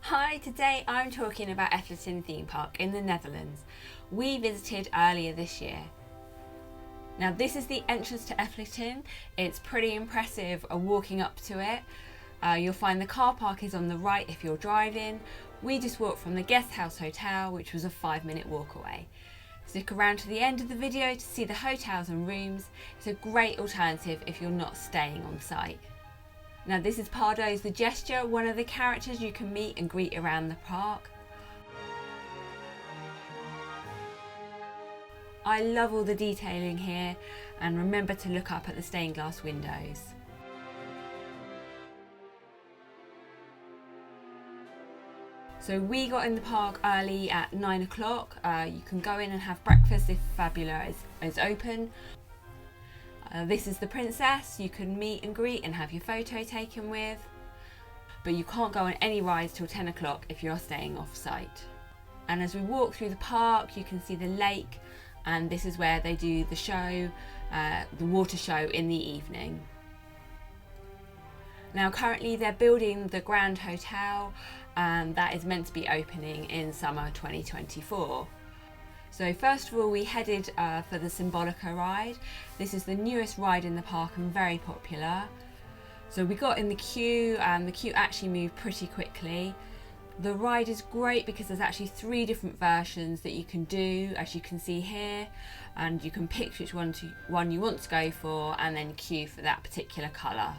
Hi, today I'm talking about Efteling theme park in the Netherlands. We visited earlier this year. Now this is the entrance to Efteling. It's pretty impressive walking up to it. You'll find the car park is on the right if you're driving. We just walked from the Guesthouse Hotel, which was a 5-minute walk away. Stick around to the end of the video to see the hotels and rooms. It's a great alternative if you're not staying on site. Now this is Pardo's the Gesture, one of the characters you can meet and greet around the park. I love all the detailing here, and remember to look up at the stained glass windows. So we got in the park early at 9 o'clock. You can go in and have breakfast if Fabula is open. This is the princess. You can meet and greet and have your photo taken with. But you can't go on any rides till 10 o'clock if you're staying off site. And as we walk through the park, you can see the lake, and this is where they do the show, the water show in the evening. Now currently they're building the Grand Hotel, and that is meant to be opening in summer 2024. So first of all we headed for the Symbolica ride. This is the newest ride in the park and very popular. So we got in the queue, and the queue actually moved pretty quickly. The ride is great because there's actually 3 different versions that you can do, as you can see here, and you can pick which one you want to go for and then queue for that particular colour.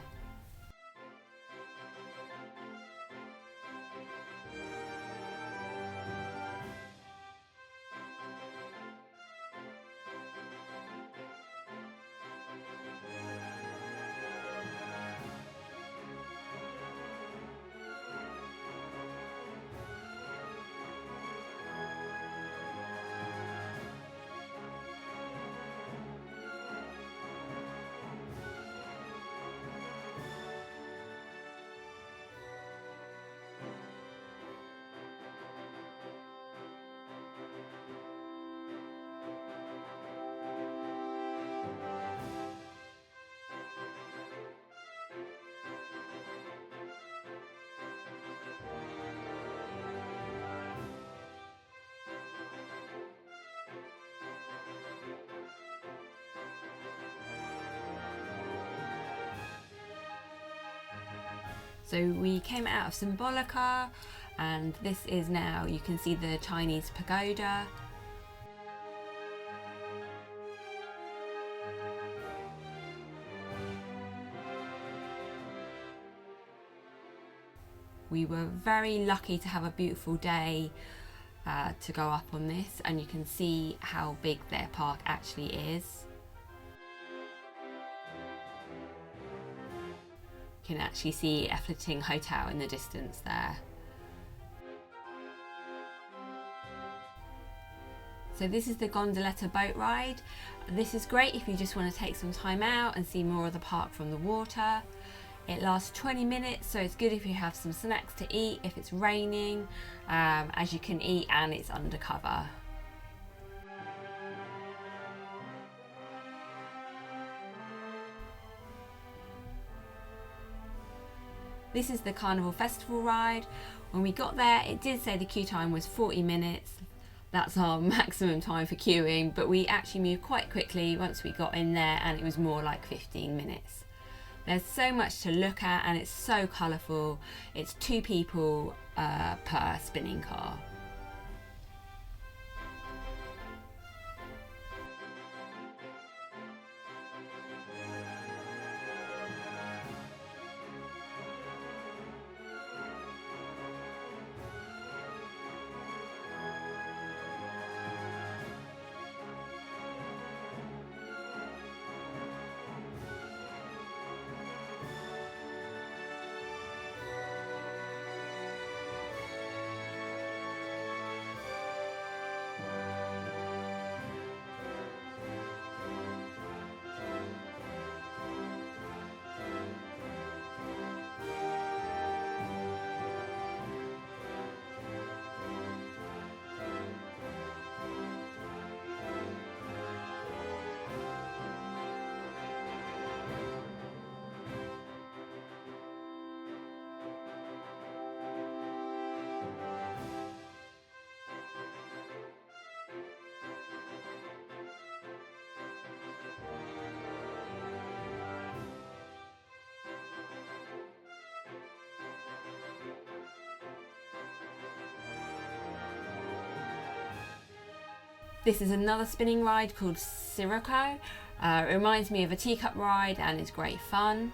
So we came out of Symbolica, and this is now, you can see the Chinese pagoda. We were very lucky to have a beautiful day to go up on this, and you can see how big their park actually is. You can actually see Efteling Hotel in the distance there. So this is the gondoletta boat ride. This is great if you just want to take some time out and see more of the park from the water. It lasts 20 minutes, so it's good if you have some snacks to eat if it's raining, as you can eat and it's undercover. This is the Carnival Festival ride. When we got there, it did say the queue time was 40 minutes. That's our maximum time for queuing, but we actually moved quite quickly once we got in there, and it was more like 15 minutes. There's so much to look at, and it's so colourful. It's 2 people per spinning car. This is another spinning ride called Symbolica. It reminds me of a teacup ride and is great fun.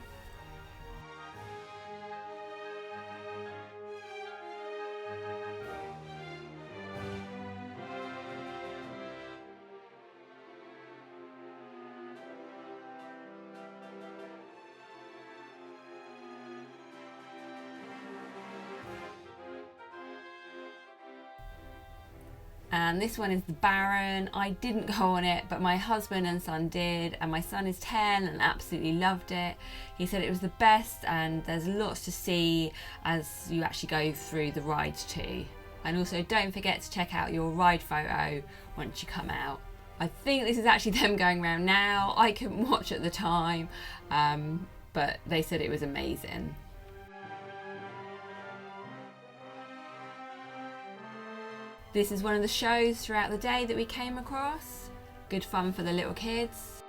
And this one is the Baron. I didn't go on it, but my husband and son did, and my son is 10 and absolutely loved it. He said it was the best, and there's lots to see as you actually go through the ride too. And also don't forget to check out your ride photo once you come out. I think this is actually them going around now. I couldn't watch at the time, but they said it was amazing. This is one of the shows throughout the day that we came across. Good fun for the little kids.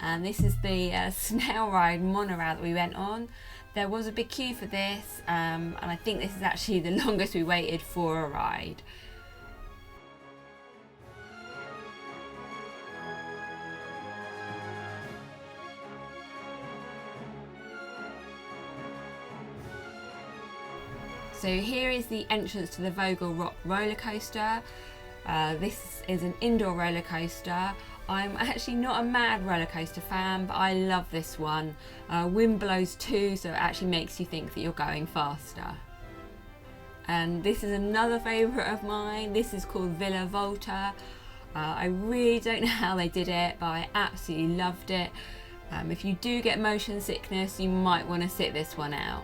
And this is the snail ride monorail that we went on. There was a big queue for this, and I think this is actually the longest we waited for a ride. So here is the entrance to the Vogel Rock roller coaster. This is an indoor roller coaster. I'm actually not a mad roller coaster fan, but I love this one. Wind blows too, so it actually makes you think that you're going faster. And this is another favourite of mine. This is called Villa Volta. I really don't know how they did it, but I absolutely loved it. If you do get motion sickness, you might want to sit this one out.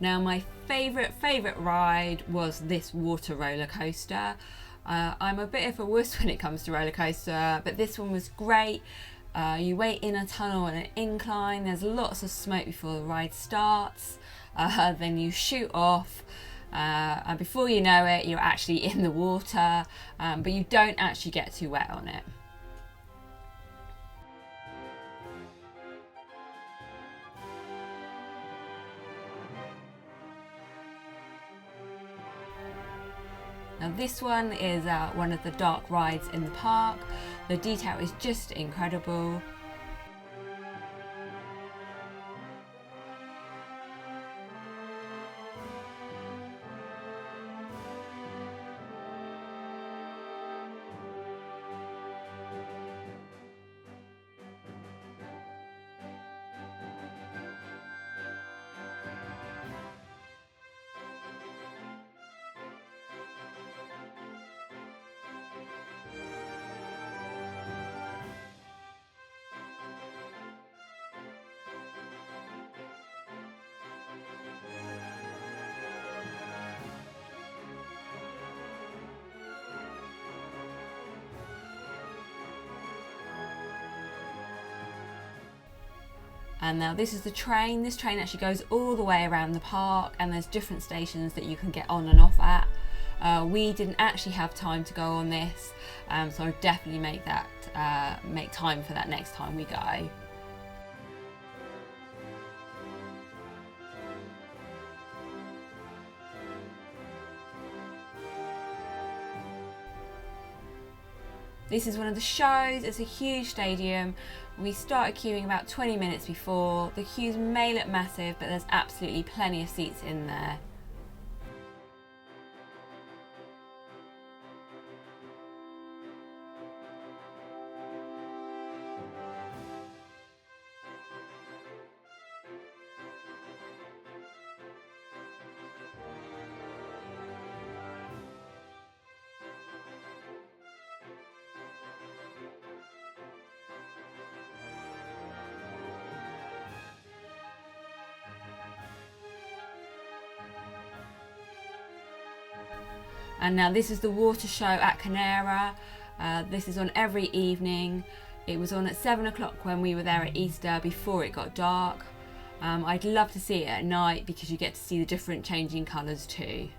Now my favourite ride was this water roller coaster. I'm a bit of a wuss when it comes to roller coaster, but this one was great. You wait in a tunnel and an incline, there's lots of smoke before the ride starts, then you shoot off, and before you know it you're actually in the water, but you don't actually get too wet on it. Now this one is one of the dark rides in the park. The detail is just incredible. And now this is the train. This train actually goes all the way around the park, and there's different stations that you can get on and off at. We didn't actually have time to go on this, so I'll definitely make time for that next time we go. This is one of the shows. It's a huge stadium. We started queuing about 20 minutes before. The queues may look massive, but there's absolutely plenty of seats in there. And now this is the water show at Canera. This is on every evening. It was on at 7 o'clock when we were there at Easter before it got dark. I'd love to see it at night because you get to see the different changing colours too.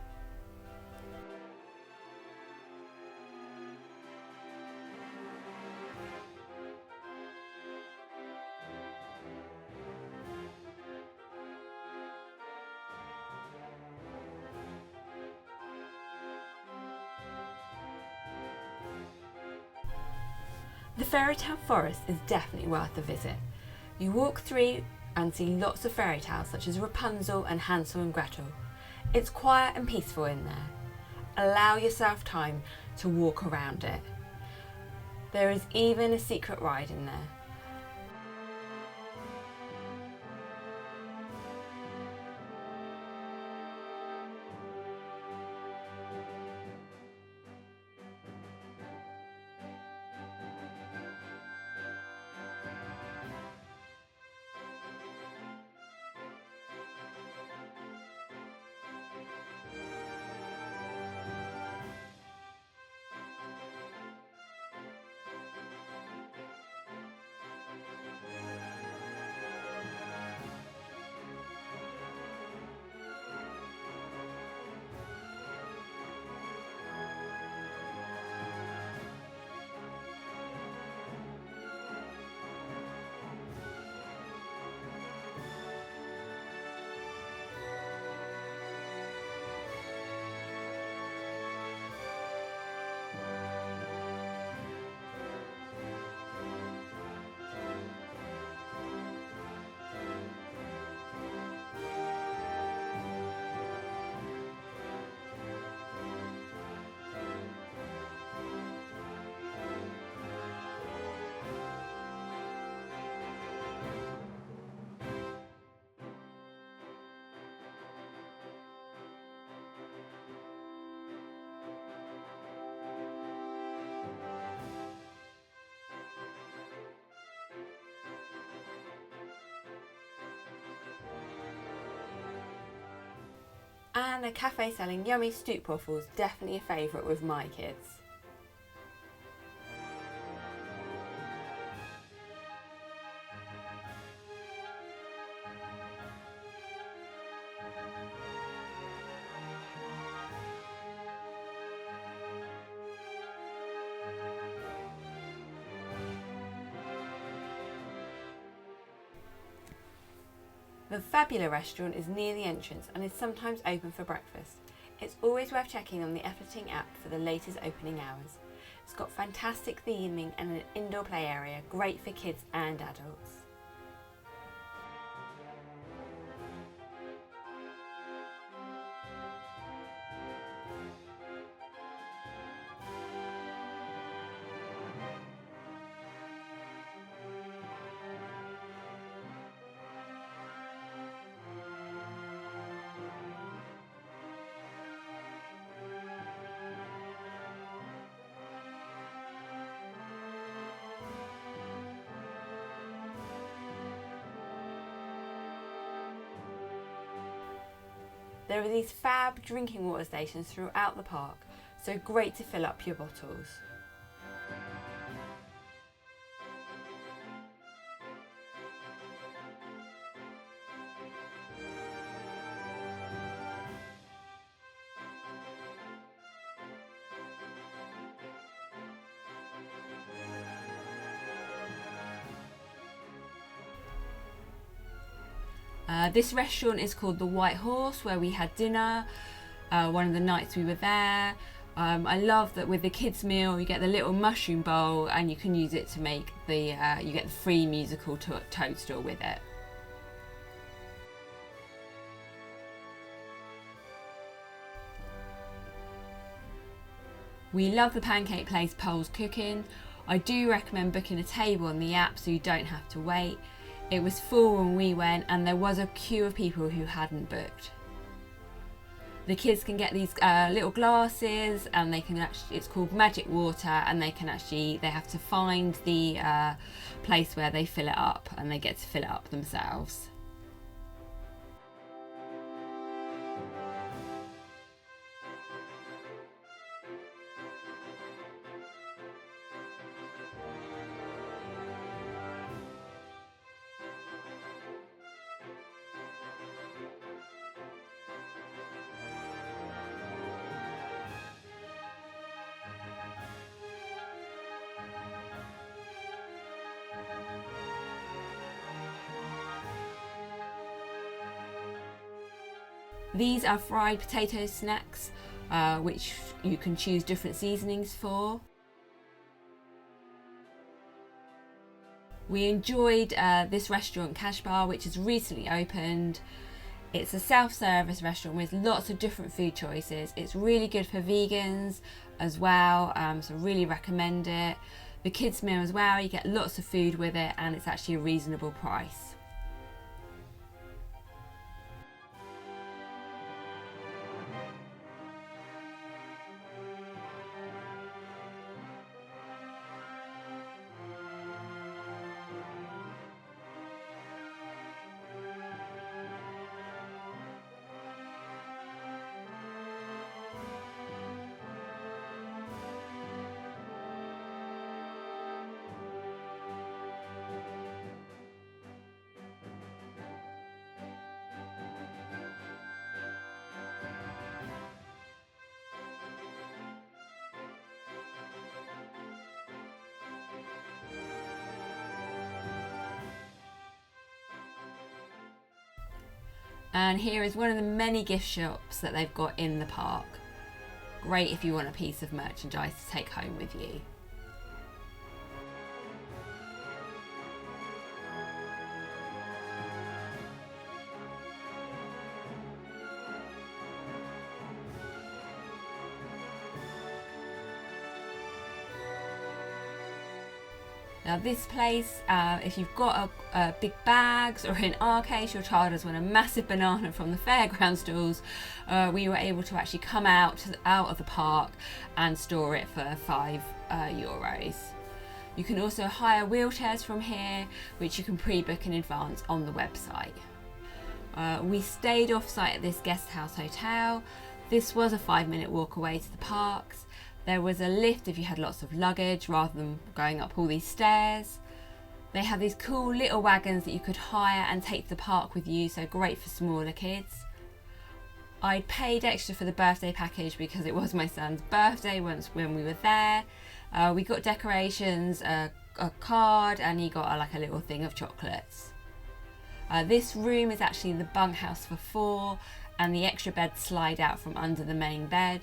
The Fairytale Forest is definitely worth a visit. You walk through and see lots of fairy tales such as Rapunzel and Hansel and Gretel. It's quiet and peaceful in there. Allow yourself time to walk around it. There is even a secret ride in there. And a cafe selling yummy stroopwafels, definitely a favourite with my kids. The Fabula restaurant is near the entrance and is sometimes open for breakfast. It's always worth checking on the Efteling app for the latest opening hours. It's got fantastic theming and an indoor play area, great for kids and adults. There are these fab drinking water stations throughout the park, so great to fill up your bottles. This restaurant is called the White Horse, where we had dinner one of the nights we were there. I love that with the kids meal you get the little mushroom bowl and you can use it to make the you get the free musical toadstool with it. We love the pancake place Pole's Cooking. I do recommend booking a table on the app so you don't have to wait. It was full when we went and there was a queue of people who hadn't booked. The kids can get these little glasses and they can actually, it's called magic water, and they have to find the place where they fill it up and they get to fill it up themselves. These are fried potato snacks, which you can choose different seasonings for. We enjoyed this restaurant, Cash Bar, which has recently opened. It's a self-service restaurant with lots of different food choices. It's really good for vegans as well, so really recommend it. The kids meal as well, you get lots of food with it and it's actually a reasonable price. And here is one of the many gift shops that they've got in the park. Great if you want a piece of merchandise to take home with you. Now this place, if you've got big bags, or in our case your child has won a massive banana from the fairground stalls, we were able to actually come out of the park and store it for €5. You can also hire wheelchairs from here, which you can pre-book in advance on the website. We stayed off site at this Guesthouse Hotel. This was a 5-minute walk away to the parks. There was a lift if you had lots of luggage rather than going up all these stairs. They have these cool little wagons that you could hire and take to the park with you, so great for smaller kids. I paid extra for the birthday package because it was my son's birthday once when we were there. We got decorations, a card, and he got like a little thing of chocolates. This room is actually the bunkhouse for 4, and the extra beds slide out from under the main bed.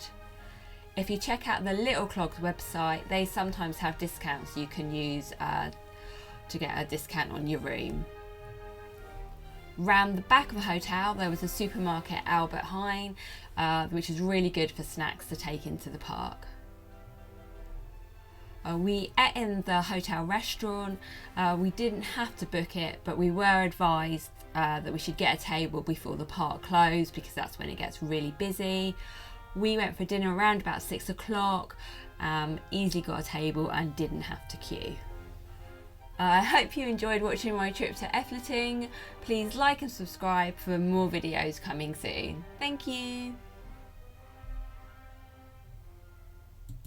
If you check out the Little Clogs website, they sometimes have discounts you can use to get a discount on your room. Round the back of the hotel there was a supermarket, Albert Heijn, which is really good for snacks to take into the park. We ate in the hotel restaurant. We didn't have to book it, but we were advised that we should get a table before the park closed because that's when it gets really busy. We went for dinner around about 6 o'clock, easily got a table and didn't have to queue. I hope you enjoyed watching my trip to Efteling. Please like and subscribe for more videos coming soon. Thank you.